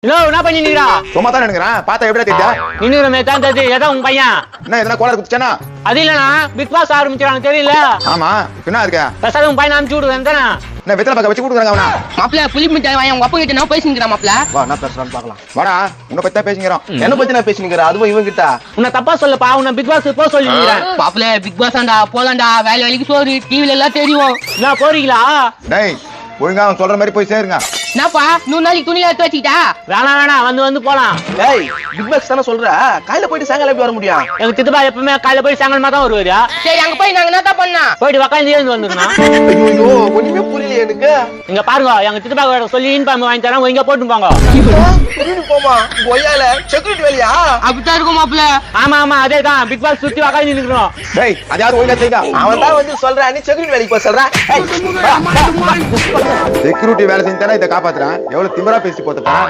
என்ன பண்ணிக்கிறா? சும்மா தான் நினைக்கிறேன். பார்த்தா எப்படி தெரியுதா? இன்னொரு மேத்தான் தெரியுது. ஏதோ உங்க பையன் என்ன எதனா கோளாறு குடிச்சானா? அது இல்லனா பிக் பாஸ் ஆரம்பிச்சாங்க தெரியல. ஆமா என்ன இருக்க? பசங்க உங்க பையன் அனுப்பிச்சு விடுவேன் தானே. என்ன வெத்தலை பக்கம் வச்சு கொடுக்குறாங்க அவனா? மாப்பிள்ள புளி மிட்டாய் வாங்கி உங்க அப்பா கிட்ட நான் பேசிக்கிறேன் மாப்பிள்ள. வா நான் பேசுறான்னு பார்க்கலாம். வாடா உன்னை பத்தி தான் பேசிக்கிறோம். என்ன பத்தி நான் பேசிக்கிறேன் அதுவும் இவன் கிட்ட. உன்னை தப்பா சொல்லப்பா. உன்னை பிக் பாஸ் போ சொல்லிக்கிறேன். மாப்பிள்ள பிக் பாஸ் ஆண்டா போலாண்டா. வேலைக்கு சோறு டிவில எல்லாம் தெரியும். என்ன போறீங்களா? டேய் ஒழுங்கா அவன் சொல்ற மாதிரி போய் சேருங்க. என்னப்பா 100 நாளைக்கு துணியில எடுத்து வச்சுக்கிட்டா? வேணாம் வந்து போலாம். டேய் பிக் பாஸ் தானே சொல்ற. காலையில போயிட்டு சாயங்காலம் எப்படி வர முடியும்? எங்க சித்தப்பா எப்பவுமே காலையில போய் சாயங்காலமா தான் வருவாரு. சரி அங்க போய் நாங்க என்னதான் பண்ணா? போயிட்டு உக்காந்து ஏந்து வந்துருந்தோம். ஐயோ ஒண்ணுமே புரியல எனக்கு. இங்க பாருங்க எங்க சித்தப்பா கிட்ட சொல்லி இன்ஃபார்ம் வாங்கி தரேன். இங்க போட்டு போங்க. போமா கொய்யால செக்யூரிட்டி வேலையா? அப்படித்தான் இருக்கும் மாப்பிள்ள. ஆமா அதேதான். பிக் பாஸ் சுத்தி உக்காந்து நிக்கிறோம். டேய் அது யாரும் ஒழுங்கா செய்யுங்க. அவன் தான் வந்து சொல்றான் நீ செக்யூரிட்டி வேலைக்கு போக சொல்ற. செக்யூரிட்டி வேலை செஞ்சு தானே இதை காப்பாத்துறான். எவ்வளவு திமிரா பேசி போட்டுட்டான்.